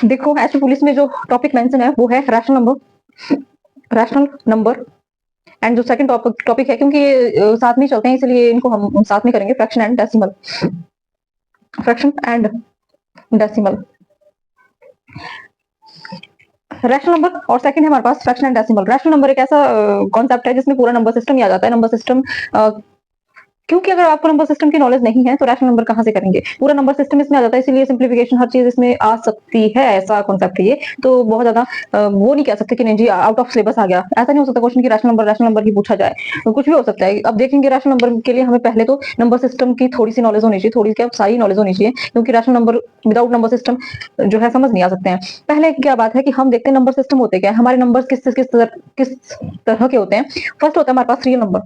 देखो HP police में जो टॉपिक मेंशन है वो है रैशनल नंबर एंड जो सेकंड टॉपिक है, क्योंकि ये साथ में चलते हैं इसलिए इनको हम साथ में करेंगे, fraction and decimal. Rational number और सेकंड है हमारे पास fraction and decimal. Rational number एक ऐसा कॉन्सेप्ट है जिसमें पूरा नंबर सिस्टम ही आ जाता है। नंबर सिस्टम क्योंकि अगर आपको नंबर सिस्टम की नॉलेज नहीं है तो रैशनल नंबर कहाँ से करेंगे, पूरा नंबर सिस्टम इसमें आ जाता है, इसीलिए सिंप्लीफिकेशन हर चीज इसमें आ सकती है, ऐसा कॉन्सेप्ट है ये। तो बहुत ज्यादा वो नहीं कह सकते कि नहीं जी आउट ऑफ सिलेबस आ गया, ऐसा नहीं हो सकता क्वेश्चन की रैशनल नंबर ही पूछा जाए, तो कुछ भी हो सकता है। अब देखेंगे रैशनल नंबर के लिए हमें पहले तो नंबर सिस्टम की थोड़ी सी नॉलेज होनी चाहिए, थोड़ी क्या सारी नॉलेज होनी चाहिए, क्योंकि rational number without number system जो है समझ नहीं आ सकते हैं। पहले क्या बात है कि हम देखते हैं नंबर सिस्टम होते क्या है, हमारे नंबर किस तरह के होते हैं। फर्स्ट होता है हमारे पास रियल नंबर,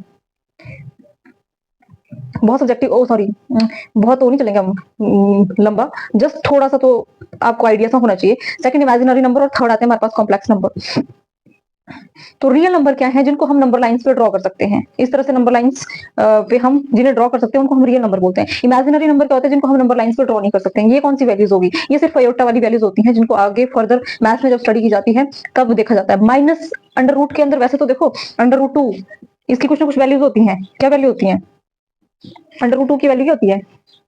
बहुत सब्जेक्टिव, ओ सॉरी बहुत तो नहीं चलेंगे हम लंबा, जस्ट थोड़ा सा तो आपको आइडिया सा होना चाहिए। सेकंड इमेजिनरी नंबर और थर्ड आते हैं हमारे पास कॉम्प्लेक्स नंबर। तो रियल नंबर क्या है, जिनको हम नंबर लाइंस पे ड्रॉ कर सकते हैं, इस तरह से नंबर लाइंस पे हम जिन्हें ड्रॉ कर सकते हैं उनको हम रियल नंबर बोलते हैं। इमेजिनरी नंबर क्या होते हैं, जिनको हम नंबर लाइंस पे ड्रॉ नहीं कर सकते हैं। ये कौन सी वैल्यूज होगी, ये सिर्फ आयोटा वाली वैल्यूज होती हैं, जिनको आगे फर्दर मैथ्स में जब स्टडी की जाती है तब देखा जाता है। माइनस अंडर रूट के अंदर वैसे तो देखो अंडर रूट 2 इसकी कुछ ना कुछ वैल्यूज होती हैं, क्या वैल्यू होती है, अंडर रूट 2 की वैल्यू क्या होती है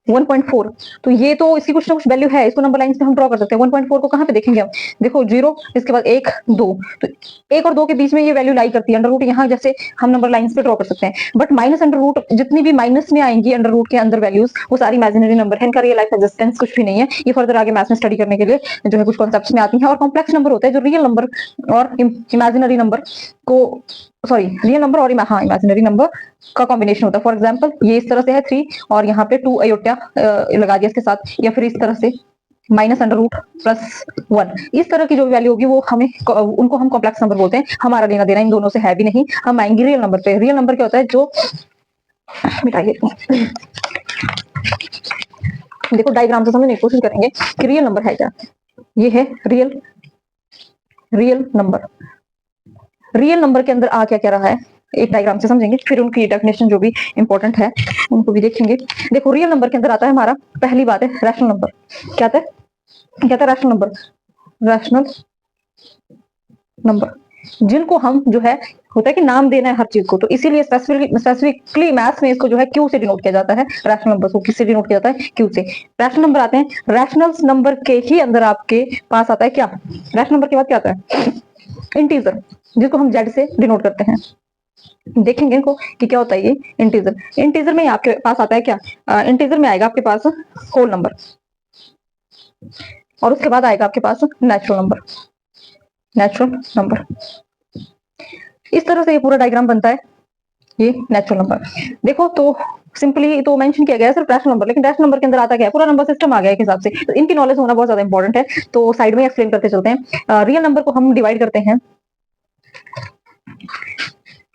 1.4, तो ये तो इसकी कुछ ना कुछ वैल्यू है, इसको नंबर लाइंस पे हम ड्रॉ कर सकते हैं। 1.4 को कहाँ पे देखेंगे हम, देखो 0, इसके बाद 1 2, तो 1 और 2 के बीच में ये वैल्यू लाई करती है अंडर रूट, यहाँ जैसे हम नंबर लाइंस पे ड्रॉ कर सकते हैं। बट माइनस अंडर रूट, जितनी भी माइनस में आएंगी अंडर रूट के अंदर वैल्यूज, वो सारी इमेजिनरी नंबर है, इनका रियल लाइफ एग्जिस्टेंस कुछ भी नहीं है। ये फर्दर आगे मैथ्स में स्टडी करने के लिए जो है कुछ कॉन्सेप्ट्स में आती है। और कॉम्प्लेक्स नंबर होता है जो रियल नंबर और इमेजिनरी नंबर को, सॉरी रियल नंबर और इमेजिनरी नंबर का कॉम्बिनेशन होता है। फॉर एग्जाम्पल ये इस तरह से है 3 और यहाँ पे 2 अयोटा लगा दिया इसके साथ, या फिर इस तरह से माइनस अंडर रूट प्लस 1, इस तरह की जो वैल्यू होगी वो हमें उनको हम कॉम्प्लेक्स नंबर बोलते हैं। हमारा लेना देना इन दोनों से है भी नहीं। हम आएंगे रियल नंबर पे। रियल नंबर क्या होता है, जो मिटाइए देखो डायग्राम से समझने की कोशिश करेंगे कि रियल नंबर है क्या। ये है रियल नंबर। रियल नंबर के अंदर आ क्या क्या रहा है एक डायग्राम से समझेंगे, फिर उनकी डेफिनेशन जो भी इंपॉर्टेंट है उनको भी देखेंगे। देखो रियल नंबर के अंदर आता है हमारा, पहली बात है रैशनल नंबर। क्या आता है रैशनल नंबर, रैशनल नंबर जिनको हम जो है होता है कि नाम देना है हर चीज को, तो इसीलिए स्पेसिफिकली मैथ्स में इसको जो है क्यू से डिनोट किया जाता है। रैशनल नंबर को किससे डिनोट किया जाता है, क्यू से। रैशनल नंबर आते हैं, रैशनल नंबर के ही अंदर आपके पास आता है क्या, रैशनल नंबर के बाद क्या आता है, इंटीजर, जिसको हम जेड से डिनोट करते हैं। देखेंगे इनको कि क्या होता है ये इंटीजर। इंटीजर में आपके पास आता है क्या, इंटीजर में आएगा आपके पास होल नंबर, और उसके बाद आएगा आपके पास नेचुरल नंबर। इस तरह से ये पूरा डायग्राम बनता है, ये नेचुरल नंबर। देखो तो सिंपली तो मेंशन किया गया है सिर्फ रैशनल नंबर, लेकिन रैशनल नंबर के अंदर आता क्या है, पूरा नंबर सिस्टम आ गया एक हिसाब से, तो इनकी नॉलेज होना बहुत ज्यादा इंपॉर्टेंट है। तो साइड में एक्सप्लेन करते चलते हैं। रियल नंबर को हम डिवाइड करते हैं,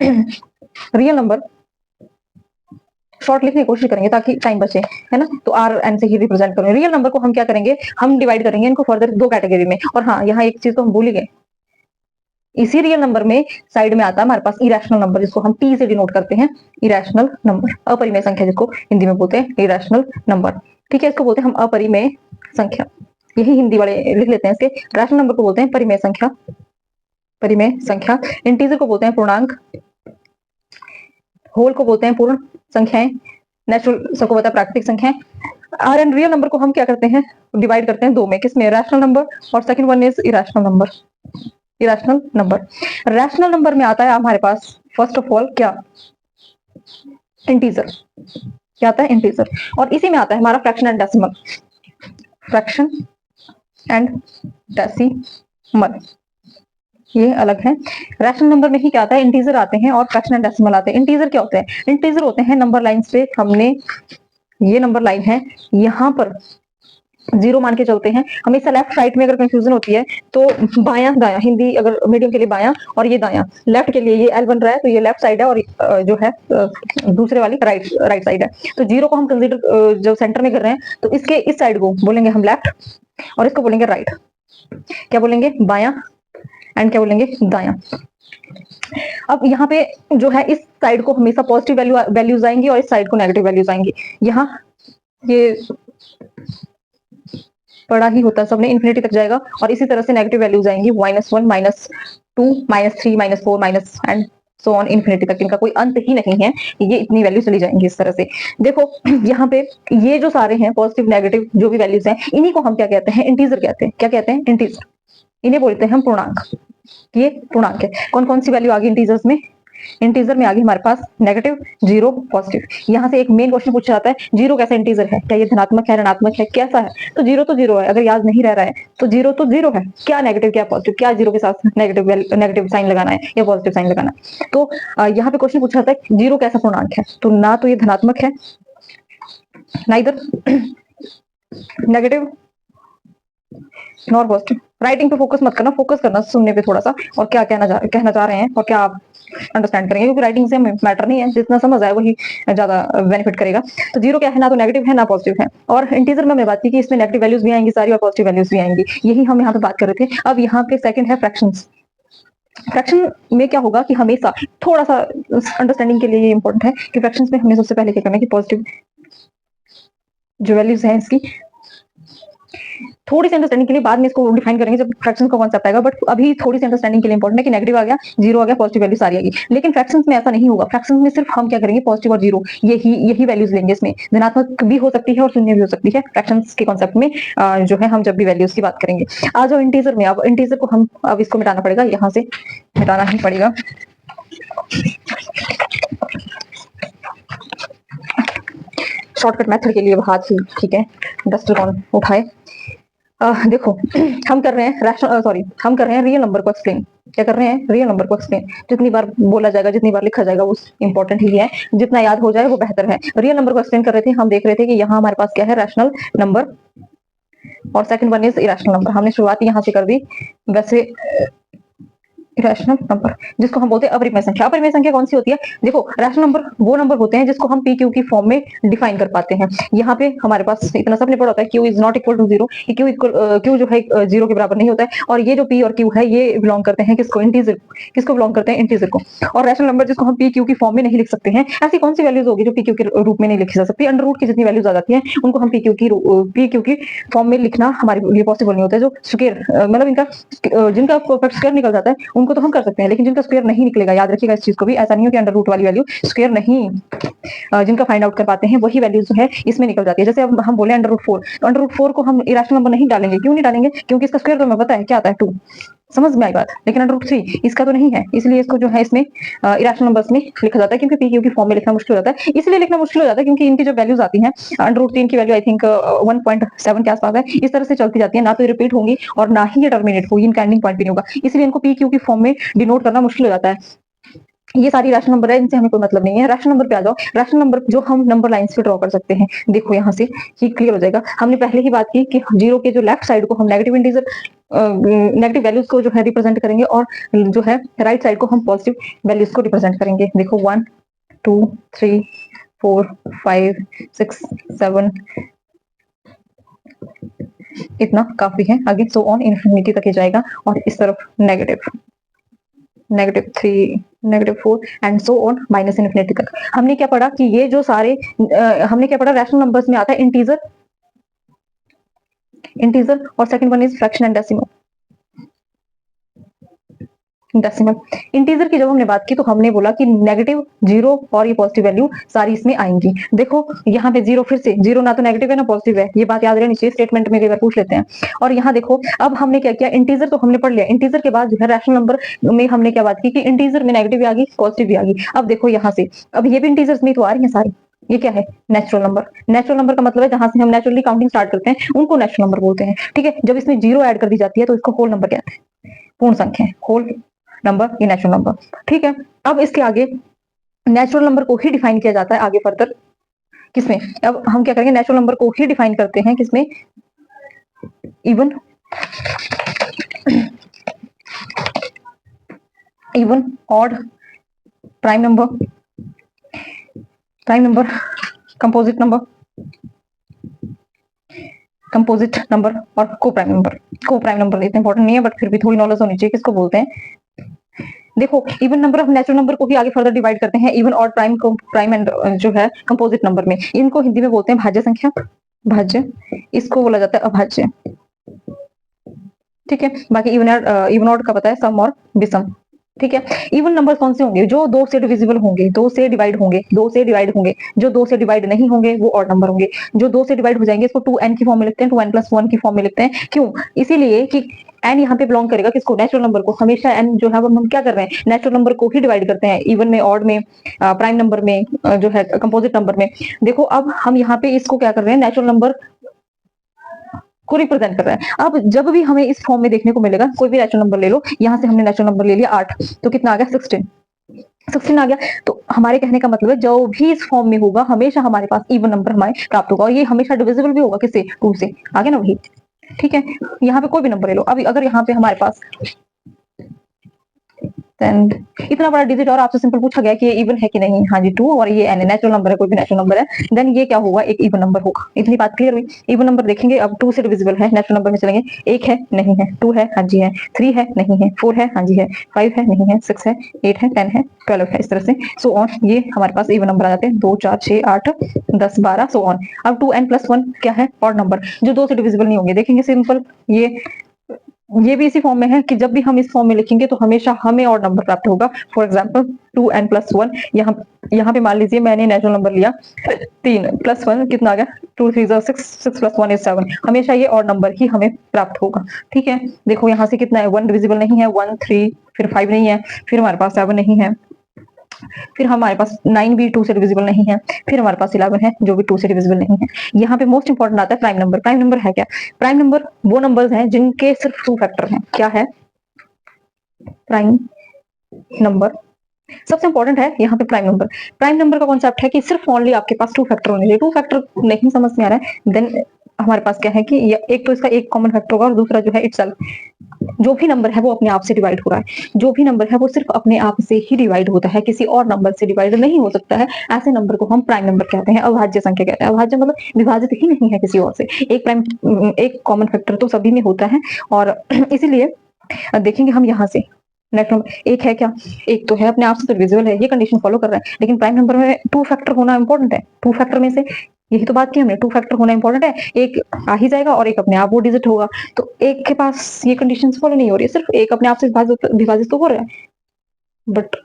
रियल नंबर शॉर्ट लिखने की कोशिश करेंगे ताकि टाइम बचे, है ना, तो आर एन से ही रिप्रेजेंट करेंगे। रियल नंबर को हम क्या करेंगे, हम डिवाइड करेंगे इनको फर्दर 2 कैटेगरी में। और हाँ यहाँ एक चीज तो हम भूल ही गए, इसी रियल नंबर में साइड में आता है हमारे पास इरेशनल नंबर, जिसको हम टी से डिनोट करते हैं, इरेशनल नंबर, अपरिमेय संख्या जिसको हिंदी में बोलते हैं इरेशनल नंबर। ठीक है, इसको बोलते हैं हम अपरिमेय संख्या, यही हिंदी वाले लिख लेते हैं इसके। रैशनल नंबर को बोलते हैं परिमेय संख्या, इंटीजर को बोलते हैं पूर्णांक, होल को बोलते हैं पूर्ण संख्याएं, नेचुरल सबको पता है प्राकृतिक संख्याएं। आर एंड रियल नंबर को हम क्या करते हैं, डिवाइड करते हैं 2 में, किसमें, रैशनल नंबर, और second one is irrational number. Rational number में आता है हमारे पास फर्स्ट ऑफ ऑल क्या, इंटीजर। क्या आता है, इंटीजर। और इसी में आता है हमारा फ्रैक्शन एंड डेसिमल, ये अलग है। रैशनल नंबर में ही क्या आता है, इंटीजर आते हैं और फ्रैक्शन एंड डेसिमल आते हैं। इंटीजर क्या होते हैं, इंटीजर होते हैं नंबर लाइंस पे, हमने ये नंबर लाइन है यहाँ पर 0 मान के चलते हैं। हमेशा लेफ्ट राइट में अगर कंफ्यूजन होती है तो बायां दायां, हिंदी अगर मीडियम के लिए बायां और ये दायां, लेफ्ट के लिए ये एल बन रहा है तो ये लेफ्ट साइड है, और जो है दूसरे वाली राइट साइड है। तो 0 को हम कंसीडर जो सेंटर में कर रहे हैं तो इसके इस साइड को बोलेंगे हम लेफ्ट, और इसको बोलेंगे राइट। क्या बोलेंगे, बायां, एंड क्या बोलेंगे, दायां। अब यहाँ पे जो है इस साइड को हमेशा पॉजिटिव वैल्यूज आएंगी और इस साइड को नेगेटिव वैल्यूज आएंगी। यहाँ ये पढ़ा ही होता है सबने, इन्फिनिटी तक जाएगा और इसी तरह से नेगेटिव वैल्यूज आएंगी, -1 -2 -3 -4 minus and so on infinity तक, इनका कोई अंत ही नहीं है, ये इतनी वैल्यू चली जाएंगी इस तरह से। देखो यहाँ पे ये जो सारे हैं पॉजिटिव नेगेटिव जो भी वैल्यूज हैं, इन्हीं को हम क्या कहते हैं, इंटीजर कहते हैं। क्या कहते हैं? इंटीजर। इन्हें बोलते हैं हम पूर्णांक। ये पूर्णांक है। कौन कौन सी वैल्यू आ गई इंटीजर्स में? इंटीजर में आ गई हमारे पास नेगेटिव, जीरो, पॉजिटिव। यहाँ से एक मेन क्वेश्चन पूछा जाता है, जीरो कैसा इंटीजर है? क्या ये धनात्मक है, ऋणात्मक है, कैसा है? तो जीरो है, अगर याद नहीं रह रहा है तो जीरो है। क्या नेगेटिव, क्या पॉजिटिव, क्या जीरो के साथ नेगेटिव साइन लगाना है या पॉजिटिव साइन लगाना है? तो यहाँ पे क्वेश्चन पूछा जाता है जीरो कैसा पूर्णांक है? तो ना तो ये धनात्मक है, ना इधर नेगेटिव नॉर पॉजिटिव। राइटिंग पे फोकस मत करना, फोकस करना सुनने पे थोड़ा सा, और क्या कहना चाह रहे हैं और क्या आप अंडरस्टैंड करेंगे, क्योंकि राइटिंग से मैटर नहीं है, जितना समझ आए वही ज्यादा बेनिफिट करेगा। तो जीरो क्या है? ना तो नेगेटिव है ना पॉजिटिव है। और इंटीजर में हमने बात की कि इसमें नेगेटिव वैल्यूज भी आएंगी सारी और पॉजिटिव वैल्यूज भी आएंगी, यही हम यहाँ पे बात कर रहे थे। अब यहाँ पे सेकंड है फ्रैक्शंस। फ्रैक्शन में क्या होगा कि हमेशा थोड़ा सा अंडरस्टैंडिंग के लिए ये इंपॉर्टेंट है कि फ्रैक्शंस में हमने सबसे पहले क्या करना है कि पॉजिटिव जो वैल्यूज हैं इसकी थोड़ी सी अंडरस्टैंडिंग के लिए बाद में इसको डिफाइन करेंगे जब फ्रैक्शंस का कॉन्सेप्ट आएगा, बट अभी थोड़ी सी अंडरस्टैंडिंग के लिए इंपॉर्टेंट है कि नेगेटिव आ गया, जीरो आ गया, पॉजिटिव वैल्यू सारी आ गई। लेकिन फ्रैक्शंस में ऐसा नहीं होगा। फ्रैक्शंस में सिर्फ हम क्या करेंगे, पॉजिटिव और जीरो यही वैल्यूज लेंगे। इसमें धनात्मक भी हो सकती है और शून्य भी हो सकती है फ्रैक्शंस के कॉन्सेप्ट में, जो है हम जब भी वैल्यूज की बात करेंगे। आ जाओ इंटीजर में। अब इंटीजर को हम अब इसको मिटाना पड़ेगा, यहाँ से मिटाना ही पड़ेगा। शॉर्टकट मेथड के लिए हाथ ही ठीक है, डस्टर कौन उठाए। देखो हम कर रहे हैं हम कर रहे हैं रियल नंबर को एक्सप्लेन। क्या कर रहे हैं? रियल नंबर को एक्सप्लेन। जितनी बार बोला जाएगा, जितनी बार लिखा जाएगा वो इंपॉर्टेंट ही है, जितना याद हो जाए वो बेहतर है। रियल नंबर को एक्सप्लेन कर रहे थे, हम देख रहे थे कि यहाँ हमारे पास क्या है, रैशनल नंबर और second one is irrational number. हमने शुरुआत यहाँ से कर दी। वैसे रैशनल नंबर जिसको हम बोलते हैं अपरिमेय संख्या। अपरिमेय संख्या कौन सी होती है? देखो रैशनल नंबर वो नंबर होते हैं जिसको हम पी क्यू की फॉर्म में डिफाइन कर पाते हैं। यहाँ पे हमारे पास इतना सबने पढ़ा होता है, Q is not equal to zero. Q जो है जीरो के बराबर नहीं होता है। और ये जो पी और क्यू है ये बिलोंग करते हैं किसको? इंटीजर। किसको बिलोंग करते हैं? इंटीजर को। और रैशनल नंबर जिसको हम पी क्यू की फॉर्म में नहीं लिख सकते हैं, ऐसी कौन सी वैल्यूज होगी जो पी क्यू के रूप में नहीं लिखी जा सकती? अंडर रूट की जितनी वैल्यूज आ जाती है उनको हम पी क्यू की फॉर्म में लिखना हमारे लिए पॉसिबल नहीं होता है। जो स्क्वायर मतलब इनका जिनका परफेक्ट स्क्वायर निकल जाता है उनको तो हम कर सकते हैं, लेकिन जिनका स्क्वायर नहीं निकलेगा, याद रखिएगा इस चीज को भी, ऐसा नहीं हो कि अंडर रूट वाली वैल्यू स्क्वायर नहीं जिनका फाइंड आउट कर पाते हैं वही वैल्यूज जो है इसमें निकल जाती है। जैसे अब हम बोले अंडर रूट 4, तो अंडर रूट 4 को हम इरेशनल नंबर नहीं डालेंगे। क्यों नहीं डालेंगे? क्योंकि इसका स्क्वायर तो हमें पता है क्या आता है, 2। समझ में आई बात? लेकिन अंडर रूट 3 इसका तो नहीं है, इसलिए इसको जो है इसमें इरेशनल नंबर्स में लिखा जाता है, क्योंकि पी क्यू की फॉर्म में लिखना मुश्किल हो जाता है। इसलिए लिखना मुश्किल हो जाता है क्योंकि इनकी जो वैल्यूज आती हैं, अंडर रूट 3 की वैल्यू आई थिंक 1.7 के आसपास है, इस तरह से चलती जाती है, ना तो रिपीट होंगी और ना ही ये टर्मिनेट होगी, इनका एंडिंग पॉइंट भी नहीं होगा, इसलिए इनको पी क्यू की फॉर्म में डिनोट करना मुश्किल हो जाता है। ये सारी रैशनल नंबर है, इनसे हमें कोई मतलब नहीं है। रैशनल नंबर पे आ जाओ। रैशनल नंबर जो हम नंबर लाइंस पे ड्रॉ कर सकते हैं, देखो यहाँ से ये क्लियर हो जाएगा। हमने पहले ही बात की कि जीरो के जो लेफ्ट साइड को हम नेगेटिव इंटीजर नेगेटिव वैल्यूज को जो है रिप्रेजेंट करेंगे और जो है राइट साइड को हम पॉजिटिव वैल्यूज को रिप्रेजेंट करेंगे। देखो 1 2 3 4 5 6 7 इतना काफी है। आगे सो ऑन इन्फिनिटी तक ही जाएगा और इस तरफ -3 -4 and so on minus infinity तक। हमने क्या पढ़ा कि ये जो सारे हमने क्या पढ़ा, रैशनल नंबर्स में आता है इंटीजर और second one is fraction and decimal. Integer की जब हमने बात की तो हमने बोला कि नेगेटिव, जीरो और ये पॉजिटिव वैल्यू सारी इसमें आएंगी। देखो यहाँ पे जीरो, फिर से जीरो ना तो नेगेटिव है ना पॉजिटिव है, ये बात याद रहनी चाहिए, स्टेटमेंट में कई बार पूछ लेते हैं। और यहाँ देखो अब हमने क्या किया, इंटीजर तो हमने पढ़ लिया, इंटीजर के बाद जो है रैशनल नंबर में हमने क्या बात की कि इंटीजर में नेगेटिव भी आ गई, पॉजिटिव भी आ गई। अब देखो यहाँ से, अब ये भी इंटीजर्स में तो आ रही है सारी। ये क्या है? Natural number. नेचुरल नंबर का मतलब है जहां से हम नेचुरली काउंटिंग स्टार्ट करते हैं उनको नेचुरल नंबर बोलते हैं। ठीक है, जब इसमें जीरो ऐड कर दी जाती है तो इसको होल नंबर कहते हैं, पूर्ण संख्या, होल नंबर, ये नेचुरल नंबर। ठीक है, अब इसके आगे नेचुरल नंबर को ही डिफाइन किया जाता है आगे फर्दर किसमें? अब हम क्या करेंगे, नेचुरल नंबर को ही डिफाइन करते हैं किसमें? Even odd, prime number, composite number और को प्राइम नंबर। को प्राइम नंबर इतना इंपॉर्टेंट नहीं है बट फिर भी थोड़ी नॉलेज होनी चाहिए किसको बोलते हैं। देखो even number of natural number को ही आगे फर्दर डिवाइड करते हैं, इवन और प्राइम एंड जो है कंपोजिट नंबर में। इनको हिंदी में बोलते हैं भाज्य संख्या। भाज्य, इसको बोला जाता है अभाज्य। ठीक है, बाकी इवन ऑड का पता है, सम और विषम। ठीक है, इवन नंबर कौन से होंगे? जो 2 से डिविजिबल होंगे, 2 से डिवाइड होंगे, 2 से डिवाइड होंगे। जो 2 से डिवाइड नहीं होंगे वो ऑड नंबर होंगे। जो 2 से डिवाइड हो जाएंगे इसको 2n की फॉर्म में लिखते हैं, 2n + 1 की फॉर्म में लिखते हैं। क्यों? इसीलिए कि n यहाँ पे बिलोंग करेगा किसको? नेचुरल नंबर को। हमेशा n जो है हम क्या कर रहे हैं? नेचुरल नंबर को ही डिवाइड करते हैं, इवन में, ऑड में, प्राइम नंबर में, जो है कंपोजिट नंबर में। देखो अब हम यहाँ पे इसको क्या कर रहे हैं? नेचुरल नंबर को रिप्रेजेंट कर रहा है। अब जब भी हमें इस फॉर्म में देखने को मिलेगा, कोई भी नेचुरल नंबर ले लो, यहाँ से हमने नेचुरल नंबर ले लिया 8, तो कितना आ गया? 16 आ गया। तो हमारे कहने का मतलब है जो भी इस फॉर्म में होगा हमेशा हमारे पास इवन नंबर हमारे प्राप्त होगा, और ये हमेशा डिविजिबल भी होगा किससे? 2 से। आ गया ना वही? ठीक है, यहाँ पे कोई भी नंबर ले लो। अभी अगर यहाँ पे हमारे पास इतना बड़ा डिजिट और आपसे सिंपल पूछा गया कि ये इवन है कि नहीं, हाँ जी 2, और ये एन नेचुरल नंबर है, कोई भी नेचुरल नंबर है, देन ये क्या होगा? एक इवन नंबर होगा। इतनी बात क्लियर हुई? इवन नंबर देखेंगे, अब 2 से डिविजिबल है, नेचुरल नंबर में चलेंगे। 1 है, नहीं है। 2 है, हाँ जी है। 3 है, नहीं है। 4 है, हाँ जी है। 5 है, नहीं है। 6 है, 8 है, 10 है, 12 है, इस तरह से सो ऑन। ये हमारे पास इवन नंबर आ जाते हैं, 2 4 6 8 10 12 सो ऑन। अब 2n + 1 क्या है? ऑड नंबर, जो 2 से डिविजिबल नहीं होंगे। देखेंगे सिंपल, ये भी इसी फॉर्म में है कि जब भी हम इस फॉर्म में लिखेंगे तो हमेशा हमें और नंबर प्राप्त होगा। फॉर एग्जांपल 2n + 1, यहाँ पे मान लीजिए मैंने नेचुरल नंबर लिया 3 + 1 कितना आ गया? 2 3 6, 6 + 1 is 7। हमेशा ये और नंबर ही हमें प्राप्त होगा। ठीक है, देखो यहाँ से कितना है? 1 डिविजिबल नहीं है, 1 3, फिर 5 नहीं है, फिर हमारे पास 7 नहीं है, फिर हमारे पास 9 भी 2 से डिविजिबल नहीं है, फिर हमारे पास 11 है जो भी 2 से डिविजिबल नहीं है। यहाँ पे मोस्ट इंपॉर्टेंट आता है प्राइम नंबर। प्राइम नंबर है क्या? प्राइम नंबर वो नंबर्स हैं जिनके सिर्फ 2 फैक्टर हैं। क्या है प्राइम नंबर? सबसे इंपॉर्टेंट है यहाँ पे प्राइम नंबर। प्राइम नंबर का कॉन्सेप्ट है कि सिर्फ ओनली आपके पास 2 फैक्टर होने चाहिए। 2 फैक्टर नहीं समझ में आ रहा है, देन हमारे पास क्या है कि एक तो इसका एक कॉमन फैक्टर होगा, और दूसरा जो है इटसेल्फ, जो भी नंबर है वो अपने आप से डिवाइड हो रहा है। जो भी नंबर है वो सिर्फ अपने आप से ही डिवाइड होता है, किसी और नंबर से डिवाइड नहीं हो सकता है। ऐसे नंबर को हम प्राइम नंबर कहते हैं, अभाज्य संख्या कहते हैं। अभाज्य मतलब विभाजित ही नहीं है किसी और से। एक कॉमन फैक्टर तो सभी में होता है, और इसीलिए देखेंगे हम यहाँ से नेक्स्ट नंबर एक है क्या? एक तो है, अपने आप से तो डिविजिबल है, ये कंडीशन फॉलो कर रहा है। लेकिन प्राइम नंबर में 2 फैक्टर होना इंपॉर्टेंट है। 2 फैक्टर में से यही तो बात की हमने, 2 फैक्टर होना इंपॉर्टेंट है। एक आ ही जाएगा और एक अपने आप वो डिजिट होगा। तो एक के पास ये कंडीशन फॉलो नहीं हो रही है, सिर्फ एक अपने आप से विभाजित तो हो रहा है, बट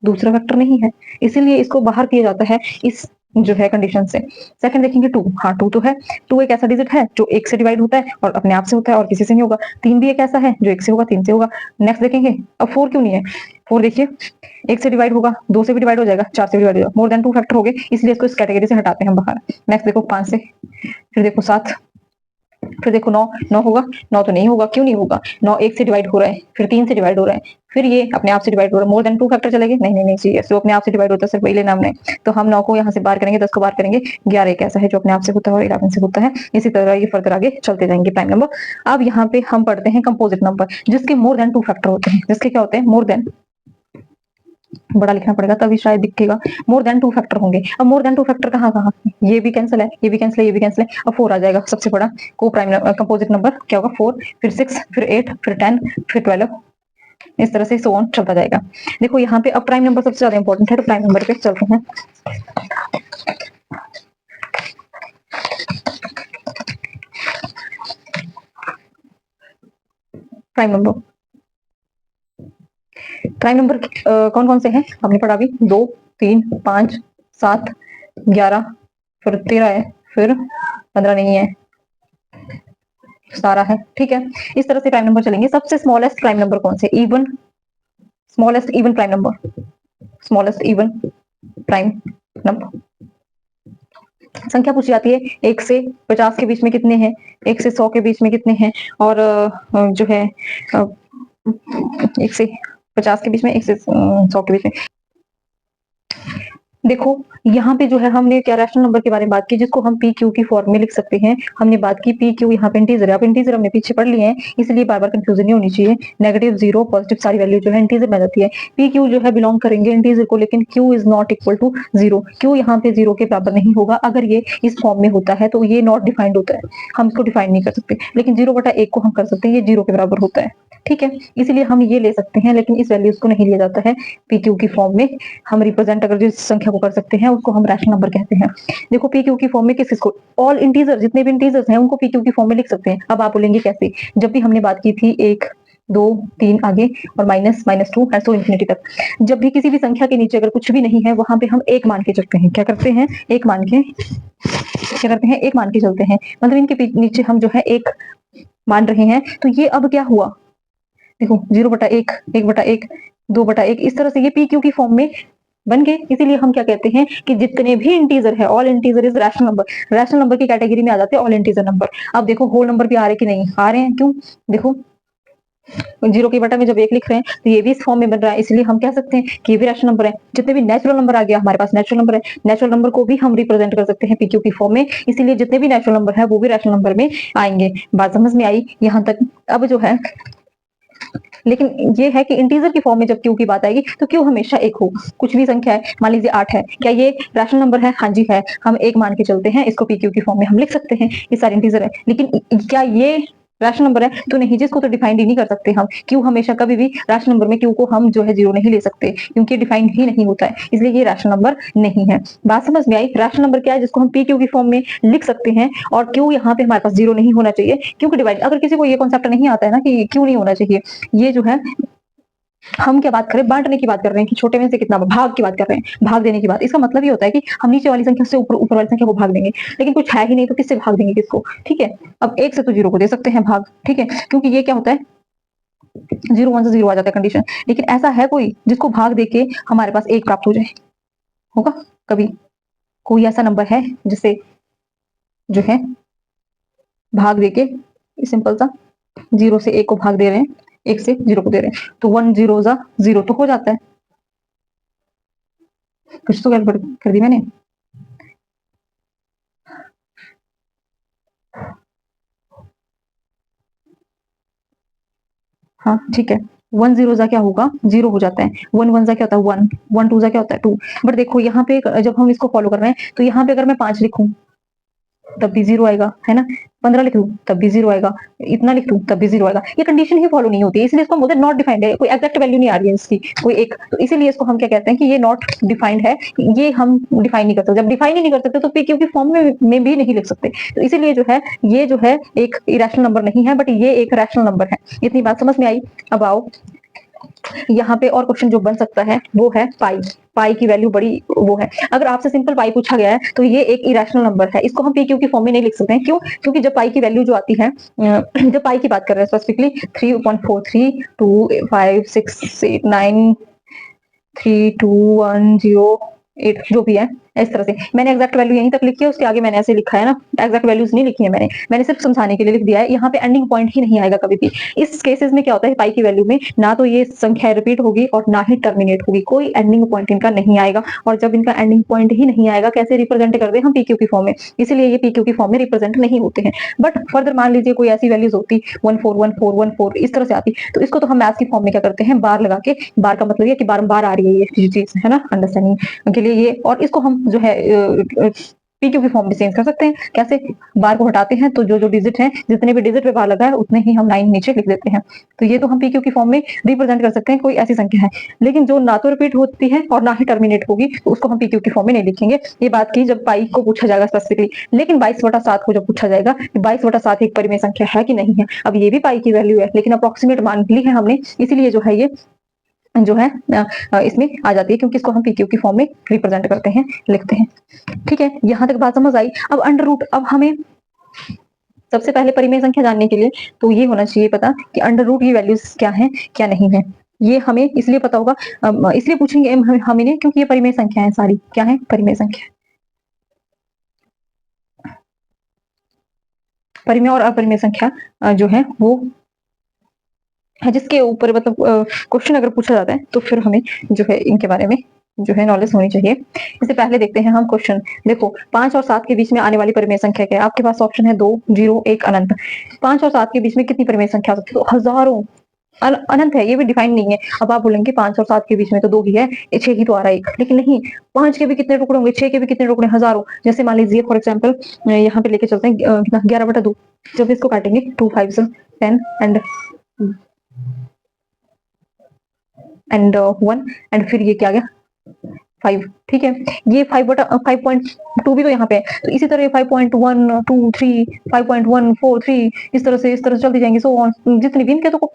दूसरा फैक्टर नहीं है, इसीलिए इसको बाहर किया जाता है इस जो है कंडीशन से। सेकंड देखेंगे 2, हाँ 2 तो है। 2 एक ऐसा डिजिट है जो 1 से डिवाइड होता है और अपने आप से होता है और किसी से नहीं होगा। 3 भी एक ऐसा है जो 1 से होगा, 3 से होगा। नेक्स्ट देखेंगे, अब 4 क्यों नहीं है? 4 देखिए 1 से डिवाइड होगा, 2 से भी डिवाइड हो जाएगा, 4 से भी डिवाइड हो जाएगा। मोर देन 2 फैक्टर हो गए, इसलिए इसको इस कैटेगरी से हटाते हैं हम बाहर। नेक्स्ट देखो 5 से, फिर देखो 7, फिर देखो 9, 9 होगा? 9 तो नहीं होगा। क्यों नहीं होगा? 9 1 से डिवाइड हो रहा है, फिर 3 से डिवाइड हो रहा है, फिर ये अपने आप से डिवाइड हो रहा है। मोर देन 2 फैक्टर चलेंगे? नहीं चाहिए, जो अपने आप से डिवाइड होता है सिर्फ वही लेना हमने। तो हम 9 को यहाँ से बाहर करेंगे, 10 को बाहर करेंगे, 11 एक ऐसा है जो अपने आप से होता है और 11 से होता है। इसी तरह ये फर्दर आगे चलते जाएंगे प्राइम नंबर। अब यहाँ पे हम पढ़ते हैं कंपोजिट नंबर, जिसके मोर देन 2 फैक्टर होते हैं। जिसके क्या होते हैं? मोर देन, बड़ा लिखना पड़ेगा तभी शायद दिखेगा। मोर देन 2 फैक्टर होंगे। अब मोर देन 2 फैक्टर कहाँ कहाँ? ये भी कैंसिल है, ये भी कैंसिल है, ये भी कैंसिल है। अब 4 आ जाएगा सबसे बड़ा को प्राइम कंपोजिट नंबर। क्या होगा? 4, फिर 6, फिर 8, फिर 10, फिर 12, इस तरह से सो ऑन चलता जाएगा। देखो यहाँ पे अब प्राइम नंबर सबसे ज्यादा इंपॉर्टेंट है, तो प्राइम नंबर पे चलते हैं। प्राइम नंबर, प्राइम नंबर कौन कौन से हैं हमने पढ़ा अभी? 2 3 5 7 11, फिर 13 है, फिर 15 नहीं है, सारा है। ठीक है, इस तरह से प्राइम नंबर चलेंगे। सबसे स्मॉलेस्ट प्राइम नंबर कौन से? Even, smallest even prime number, smallest even prime number. संख्या पूछी जाती है 1 से 50 के बीच में कितने हैं, 1 से 100 के बीच में कितने हैं, और जो है 1 से 50 के बीच में, 1 से 100 के बीच में। देखो यहाँ पे जो है हमने क्या रैशनल नंबर के बारे में बात की, जिसको हम पी क्यू की फॉर्म में लिख सकते हैं। हमने बात की पी क्यू, यहाँ पे इंटीजर है। अब इंटीजर हमने पीछे पढ़ लिए हैं, इसलिए बार बार कंफ्यूजन नहीं होनी चाहिए। नेगेटिव, जीरो, पॉजिटिव सारी वैल्यू जो है इंटीजर में जाती है। पी क्यू जो है बिलोंग करेंगे इंटीजर को, लेकिन Q is not equal to zero. Q यहाँ पे जीरो के बराबर नहीं होगा। अगर ये इस फॉर्म में होता है तो ये नॉट डिफाइंड होता है, हम इसको डिफाइन नहीं कर सकते। लेकिन 0/1 को हम कर सकते हैं, ये 0 के बराबर होता है। ठीक है, इसीलिए हम ये ले सकते हैं, लेकिन इस वैल्यूज को नहीं लिया जाता है पी क्यू की फॉर्म में। हम रिप्रेजेंट अगर जिस संख्या को कर सकते हैं उसको हम रैशनल नंबर कहते हैं। देखो पी क्यू की फॉर्म में किसको, ऑल इंटीजर, जितने भी इंटीजर्स हैं उनको पी क्यू की फॉर्म में लिख सकते हैं। अब आप बोलेंगे कैसे, जब भी हमने बात की थी 1 2 3 आगे और माइनस -2 है सो इन्फिनिटी तक, जब भी किसी भी संख्या के नीचे अगर कुछ भी नहीं है वहां पे हम एक मान के चलते हैं। क्या करते हैं, एक मान के, क्या करते हैं, एक मान के चलते हैं। मतलब इनके नीचे हम जो है एक मान रहे हैं। तो ये अब क्या हुआ, देखो 0/1, 1/1, 2/1, इस तरह से ये पी क्यू की फॉर्म में बन गए। इसीलिए हम क्या कहते हैं कि जितने भी इंटीजर है, all integer is rational number. Rational number की कैटेगरी में आ जाते हैं ऑल इंटीजर नंबर। अब देखो होल नंबर भी आ रहे कि नहीं आ रहे हैं, क्यों, देखो 0 के बटा में जब 1 लिख रहे हैं तो ये भी इस फॉर्म में बन रहा है, इसलिए हम कह सकते हैं कि ये भी रैशनल नंबर है। जितने भी नेचुरल नंबर आ गया हमारे पास, नेचुरल नंबर है, नेचुरल नंबर को भी हम रिप्रेजेंट कर सकते हैं पीक्यू की फॉर्म में, इसीलिए जितने भी नेचुरल नंबर है वो भी रैशनल नंबर में आएंगे। बात समझ में आई यहाँ तक। अब जो है, लेकिन ये है कि इंटीजर की फॉर्म में जब क्यू की बात आएगी तो क्यू हमेशा एक होगा। कुछ भी संख्या है, मान लीजिए 8 है, क्या ये रैशनल नंबर है, हाँ जी है, हम एक मान के चलते हैं, इसको पी क्यू की फॉर्म में हम लिख सकते हैं, ये सारे इंटीजर है। लेकिन क्या ये रैशनल नंबर है, तो नहीं, जिसको तो डिफाइंड ही नहीं कर सकते हम। क्यू हमेशा कभी भी रैशनल नंबर में क्यू को हम जो है 0 नहीं ले सकते, क्योंकि डिफाइंड ही नहीं होता है, इसलिए ये रैशनल नंबर नहीं है। बात समझ में आई। रैशनल नंबर क्या है, जिसको हम पी क्यू की फॉर्म में लिख सकते हैं, और क्यू यहाँ पे हमारे पास 0 नहीं होना चाहिए, क्योंकि डिवाइड, अगर किसी को ये कॉन्सेप्ट नहीं आता है ना कि क्यू नहीं होना चाहिए, ये जो है हम क्या बात करें, बांटने की बात कर रहे हैं कि छोटे में से कितना, भाग की बात कर रहे हैं, भाग देने की बात। इसका मतलब ये होता है कि हम नीचे वाली संख्या से ऊपर वाली संख्या को भाग देंगे, लेकिन कुछ है ही नहीं तो किससे भाग देंगे, किसको, ठीक है। अब 1 से तो 0 को दे सकते हैं भाग, ठीक है, क्योंकि ये क्या होता है 0 1 से 0 आ जाता है कंडीशन। लेकिन ऐसा है कोई जिसको भाग देके हमारे पास 1 प्राप्त हो जाए, होगा कभी, कोई ऐसा नंबर है जिसे जो है भाग देके, सिंपल सा 0 से 1 को भाग दे रहे हैं, 1 से 0 को दे रहे हैं, तो 1 0 जा 0 तो हो जाता है। कुछ तो गड़बड़ कर दी मैंने। हाँ ठीक है, 1 0 जा क्या होगा, 0 हो जाता है। 1 1 जा क्या होता है 1, 1 2 जा क्या होता है 2। बट देखो यहाँ पे जब हम इसको फॉलो कर रहे हैं तो यहाँ पे अगर मैं 5 लिखूं तब भी 0 आएगा, है ना, 15 लिख दूं तब भी 0 आएगा, इतना लिख दूं तब भी 0 आएगा। ये कंडीशन ही फॉलो नहीं होती है, इसलिए इसको बोलते हैं नॉट डिफाइंड है, कोई एग्जैक्ट वैल्यू नहीं आ रही है इसकी कोई एक, तो इसीलिए इसको हम क्या कहते हैं कि ये नॉट डिफाइंड है, ये हम डिफाइन नहीं कर सकते। जब डिफाइन ही नहीं कर सकते तो पी क्यू की फॉर्म में भी नहीं लिख सकते, तो इसीलिए जो है ये जो है एक इरेशनल नंबर नहीं है, बट ये एक रैशनल नंबर है। इतनी बात समझ में आई। अब आओ यहाँ पे और क्वेश्चन जो बन सकता है वो है पाई। पाई की वैल्यू बड़ी वो है, अगर आपसे सिंपल पाई पूछा गया है तो ये एक इरेशनल नंबर है, इसको हम पी क्यू की फॉर्म में नहीं लिख सकते हैं। क्यों, क्योंकि जब पाई की वैल्यू जो आती है, जब पाई की बात कर रहे हैं स्पेसिफिकली 3.43 2 5 6 8 9 3 2 1 0 8 जो भी है, इस तरह से मैंने एग्जैक्ट वैल्यू यहीं तक लिखी है, उसके आगे मैंने ऐसे लिखा है ना, एग्जैक्ट वैल्यूज नहीं लिखी है मैंने सिर्फ समझाने के लिए लिख दिया है। यहाँ पे एंडिंग पॉइंट ही नहीं आएगा कभी भी। इस केसेस में क्या होता है, पाई की वैल्यू में ना तो ये संख्या रिपीट होगी और ना ही टर्मिनेट होगी, कोई एंडिंग पॉइंट इनका नहीं आएगा। और जब इनका एंडिंग पॉइंट ही नहीं आएगा, कैसे रिप्रेजेंट करते हैं हम पी क्यू की फॉर्म में, इसीलिए ये पी क्यू की फॉर्म में रिप्रेजेंट नहीं होते हैं। बट फर्दर मान लीजिए कोई ऐसी वैल्यूज होती 1 4 1 4 1 4 इस तरह से आती, तो इसको तो हम मैथ्स की फॉर्म में क्या करते हैं, बार लगा के, बार का मतलब ये कि बारंबार आ रही है ये चीज, है ना, अंडरस्टैंडिंग के लिए ये, और इसको हम जो है पी क्यू की फॉर्म में चेंज कर सकते हैं। कैसे, बार को हटाते हैं तो जो जो डिजिट है, जितने भी डिजिट पे बार लगा है उतने ही हम लाइन नीचे लिख देते हैं, तो ये तो हम पी क्यू की फॉर्म में रिप्रेजेंट कर सकते हैं कोई ऐसी संख्या है। लेकिन जो ना तो रिपीट होती है और ना ही टर्मिनेट होगी, तो उसको हम पी क्यू की फॉर्म में नहीं लिखेंगे। ये बात की जब पाई को पूछा जाएगा स्पेसिफिकली। लेकिन 22/7 को जब पूछा जाएगा कि 22/7 एक परिमेय संख्या है कि नहीं है, अब ये भी पाई की वैल्यू है लेकिन अप्रोक्सीमेट मान ली है हमने, इसीलिए जो है ये जो है इसमें आ जाती है, क्योंकि इसको हम पीक्यू की फॉर्म में रिप्रेजेंट करते हैं, लिखते हैं। ठीक है, यहां तक बात समझ आई। अब अंडर रूट, अब हमें सबसे पहले परिमेय संख्या जानने के लिए तो ये होना चाहिए पता कि अंडर रूट की वैल्यूज क्या है क्या नहीं है। ये हमें इसलिए पता होगा, इसलिए पूछेंगे हम इन्हें क्योंकि ये परिमेय संख्या है सारी। क्या है, परिमेय संख्या। परिमेय और अपरिमेय संख्या जो है वो है जिसके ऊपर मतलब क्वेश्चन अगर पूछा जाता है तो फिर हमें जो है इनके बारे में जो है नॉलेज होनी चाहिए। इससे पहले देखते हैं हम क्वेश्चन। देखो 5 और 7 के बीच में आने वाली परिमेय संख्या क्या है, आपके पास ऑप्शन है 2 0 1 अनंत। 5 और 7 के बीच में कितनी परिमेय संख्या हो सकती है, तो हजारों, अनंत है, ये भी डिफाइन नहीं है। अब आप बोलेंगे 5 और 7 के बीच में तो 2 ही है, 6 ही तो आ रहा है एक, लेकिन नहीं, 5 के भी कितने टुकड़े होंगे, 6 के भी कितने टुकड़े, हजारों। जैसे मान लीजिए फॉर एग्जाम्पल यहाँ पे लेके चलते हैं 11/2, जब इसको काटेंगे 2 5 10 एंड एंड 1 एंड फिर ये क्या आ गया 5, ठीक है। ये 5/5.2 भी तो यहाँ पे है, तो इसी तरह 5.123 5.143 इस तरह से चलती जाएंगी। सो जितनी भी इनके तो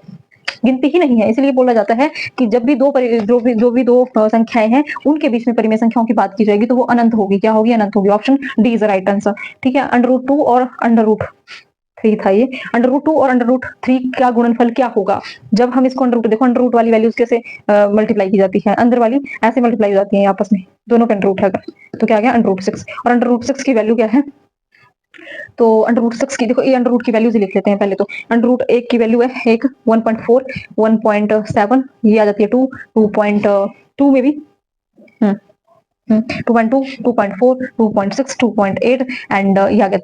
गिनती ही नहीं है। इसलिए बोला जाता है कि जब भी जो भी दो संख्याएं हैं उनके बीच में परिमेय संख्याओं की बात की जाएगी तो वो अनंत होगी। क्या होगी? अनंत होगी। Option D is the right answer, ठीक है। √2 और √3 था ये। √2 और √3 का गुणनफल क्या होगा? जब हम इसको देखो अंडर वाली वैल्यूज कैसे मल्टीप्लाई की जाती है, अंदर वाली ऐसे मल्टीप्लाई हो जाती है आपस में, दोनों पे √ है तो क्या आ गया √6। और √6 की वैल्यू क्या है? तो √6 की देखो, ये अंडर रूट की वैल्यूज लिख लेते हैं पहले। तो √1 की वैल्यू है एक 1.4 1.7, ये आ जाती है 2 2.2 में भी 2.2 2.4 2.6 2.8 एंड ये आ गया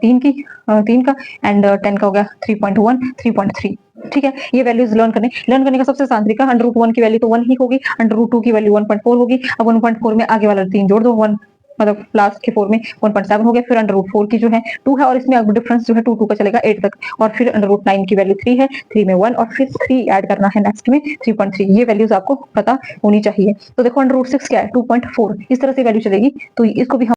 3 का एंड 10 का हो गया 3.1 3.3, ठीक है। ये वैल्यूज लर्न करने का सबसे आसान तरीका, √1 की वैल्यू तो 1 ही होगी, √2 की वैल्यू 1.4 होगी। अब 1.4 में आगे वाला 3 जोड़ दो, 1 मतलब लास्ट के 4 में 1.7 हो गया। फिर √4 की जो है 2 है और इसमें अब डिफरेंस जो है 2 का चलेगा 8 तक। और फिर √9 की वैल्यू 3 है, 3 में 1 और फिर 3 ऐड करना है नेक्स्ट में 3.3। ये वैल्यूज आपको पता होनी चाहिए। तो देखो √6 क्या है 2.4, इस तरह से वैल्यू चलेगी। तो इसको भी हम